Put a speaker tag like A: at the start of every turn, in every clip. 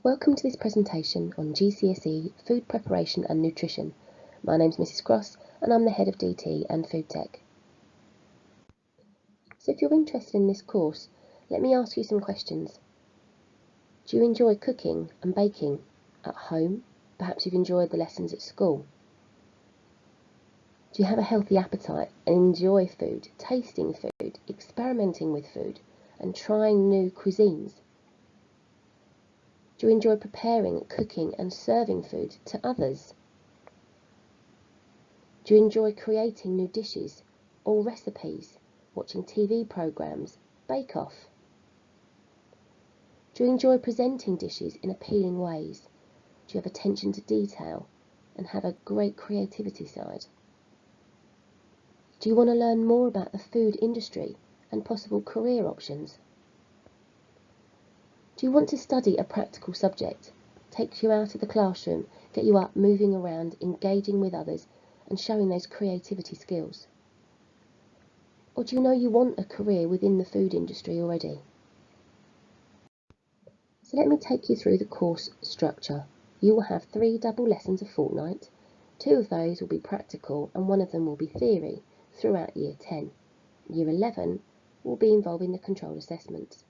A: Welcome to this presentation on GCSE Food Preparation and Nutrition. My name's Mrs Cross and I'm the Head of DT and Food Tech. So if you're interested in this course, let me ask you some questions. Do you enjoy cooking and baking at home? Perhaps you've enjoyed the lessons at school. Do you have a healthy appetite and enjoy food, tasting food, experimenting with food and trying new cuisines? Do you enjoy preparing, cooking and serving food to others? Do you enjoy creating new dishes or recipes, watching TV programmes, Bake Off? Do you enjoy presenting dishes in appealing ways? Do you have attention to detail and have a great creativity side? Do you want to learn more about the food industry and possible career options? Do you want to study a practical subject, take you out of the classroom, get you up, moving around, engaging with others and showing those creativity skills? Or do you know you want a career within the food industry already? So let me take you through the course structure. You will have 3 double lessons a fortnight. 2 of those will be practical and 1 of them will be theory throughout Year 10. Year 11 will be involving the controlled assessments.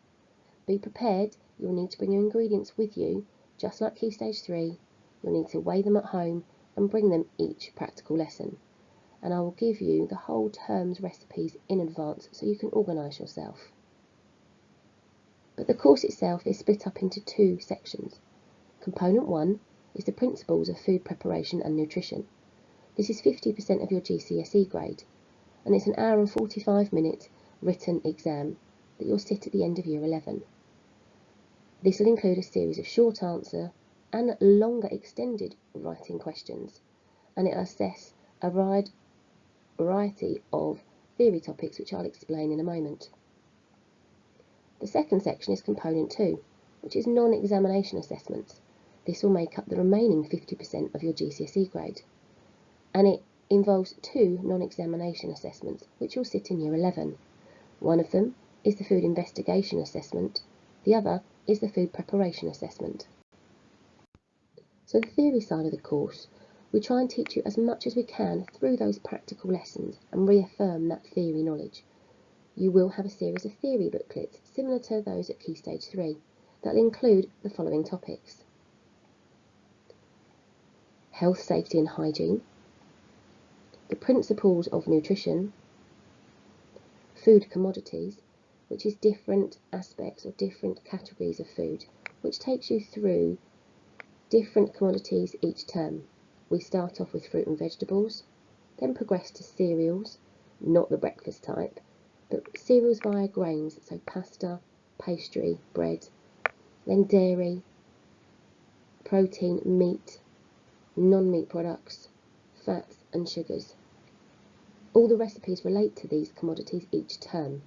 A: Be prepared, you'll need to bring your ingredients with you, just like Key Stage 3. You'll need to weigh them at home and bring them each practical lesson. And I will give you the whole term's recipes in advance so you can organise yourself. But the course itself is split up into 2 sections. Component 1 is the Principles of Food Preparation and Nutrition. This is 50% of your GCSE grade, and it's an hour and 45-minute written exam that you'll sit at the end of Year 11. This will include a series of short answer and longer extended writing questions, and it will assess a wide variety of theory topics which I'll explain in a moment. The second section is Component 2, which is non-examination assessments. This will make up the remaining 50% of your GCSE grade, and it involves 2 non-examination assessments which will sit in Year 11. One of them is the Food Investigation Assessment, the other is the Food Preparation Assessment. So the theory side of the course, we try and teach you as much as we can through those practical lessons and reaffirm that theory knowledge. You will have a series of theory booklets similar to those at Key Stage 3 that will include the following topics: health, safety and hygiene, the principles of nutrition, food commodities, which is different aspects or different categories of food, which takes you through different commodities each term. We start off with fruit and vegetables, then progress to cereals, not the breakfast type, but cereals via grains, so pasta, pastry, bread, then dairy, protein, meat, non-meat products, fats and sugars. All the recipes relate to these commodities each term.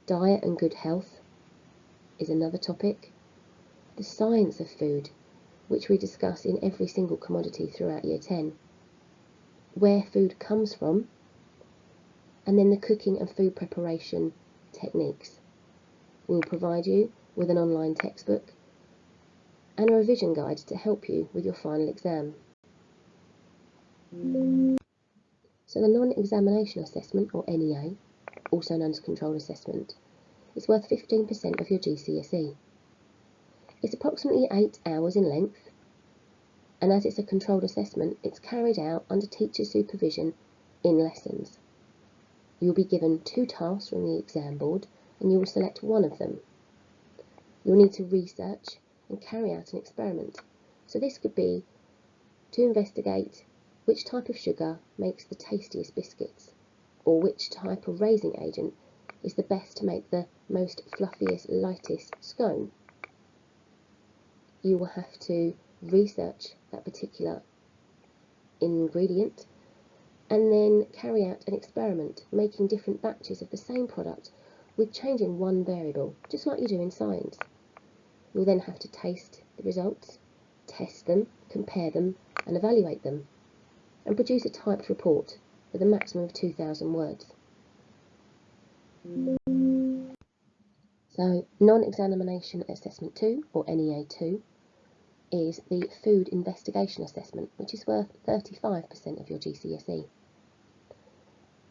A: Diet and good health is another topic. The science of food, which we discuss in every single commodity throughout Year 10. Where food comes from, and then the cooking and food preparation techniques. We'll provide you with an online textbook and a revision guide to help you with your final exam. So the non-examination assessment, or NEA, also known as controlled assessment, is worth 15% of your GCSE. It's approximately 8 hours in length, and as it's a controlled assessment, it's carried out under teacher supervision in lessons. You'll be given 2 tasks from the exam board, and you will select one of them. You'll need to research and carry out an experiment. So this could be to investigate which type of sugar makes the tastiest biscuits, or which type of raising agent is the best to make the most fluffiest, lightest scone. You will have to research that particular ingredient and then carry out an experiment, making different batches of the same product with changing one variable, just like you do in science. You'll then have to taste the results, test them, compare them and evaluate them, and produce a typed report with a maximum of 2,000 words. So So non-examination assessment 2, or NEA 2, is the food investigation assessment, which is worth 35% of your GCSE.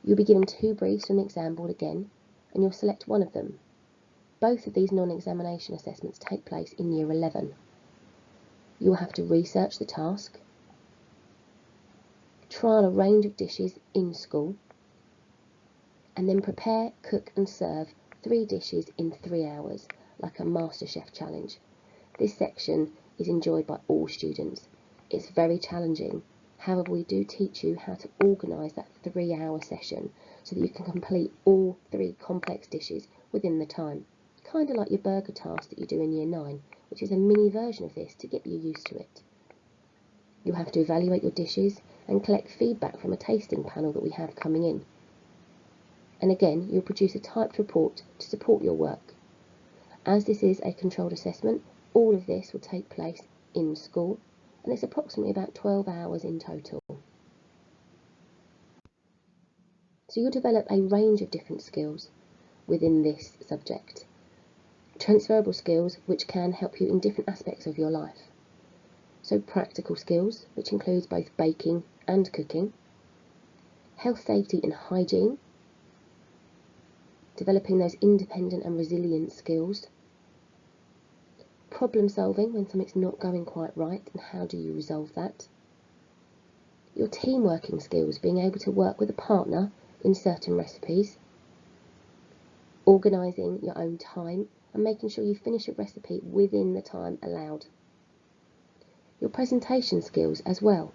A: You'll be given 2 briefs from the exam board again, and you'll select one of them. Both of these non-examination assessments take place in Year 11. You will have to research the task, trial a range of dishes in school, and then prepare, cook and serve 3 dishes in 3 hours, like a MasterChef challenge. This section is enjoyed by all students. It's very challenging. However, we do teach you how to organise that 3-hour session so that you can complete all 3 complex dishes within the time. Kind of like your burger task that you do in Year 9, which is a mini version of this to get you used to it. You'll have to evaluate your dishes and collect feedback from a tasting panel that we have coming in. And again, you'll produce a typed report to support your work. As this is a controlled assessment, all of this will take place in school, and it's approximately about 12 hours in total. So you'll develop a range of different skills within this subject. Transferable skills which can help you in different aspects of your life. So practical skills, which includes both baking and cooking. Health, safety and hygiene. Developing those independent and resilient skills. Problem solving when something's not going quite right and how do you resolve that. Your team working skills, being able to work with a partner in certain recipes. Organising your own time and making sure you finish a recipe within the time allowed. Your presentation skills as well,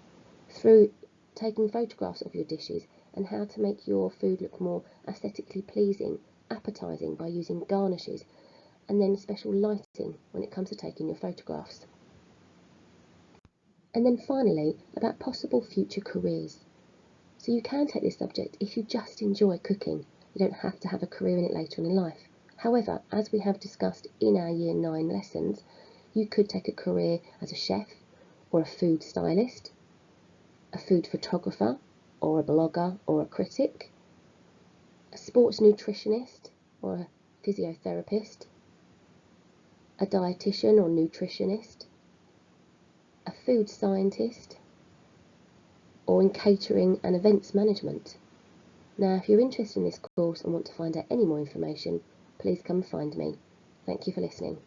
A: through taking photographs of your dishes and how to make your food look more aesthetically pleasing, appetising by using garnishes, and then special lighting when it comes to taking your photographs. And then finally, about possible future careers. So you can take this subject if you just enjoy cooking. You don't have to have a career in it later in life. However, as we have discussed in our Year 9 lessons, you could take a career as a chef, or a food stylist, a food photographer, or a blogger or a critic, a sports nutritionist or a physiotherapist, a dietitian or nutritionist, a food scientist, or in catering and events management. Now, if you're interested in this course and want to find out any more information, please come find me. Thank you for listening.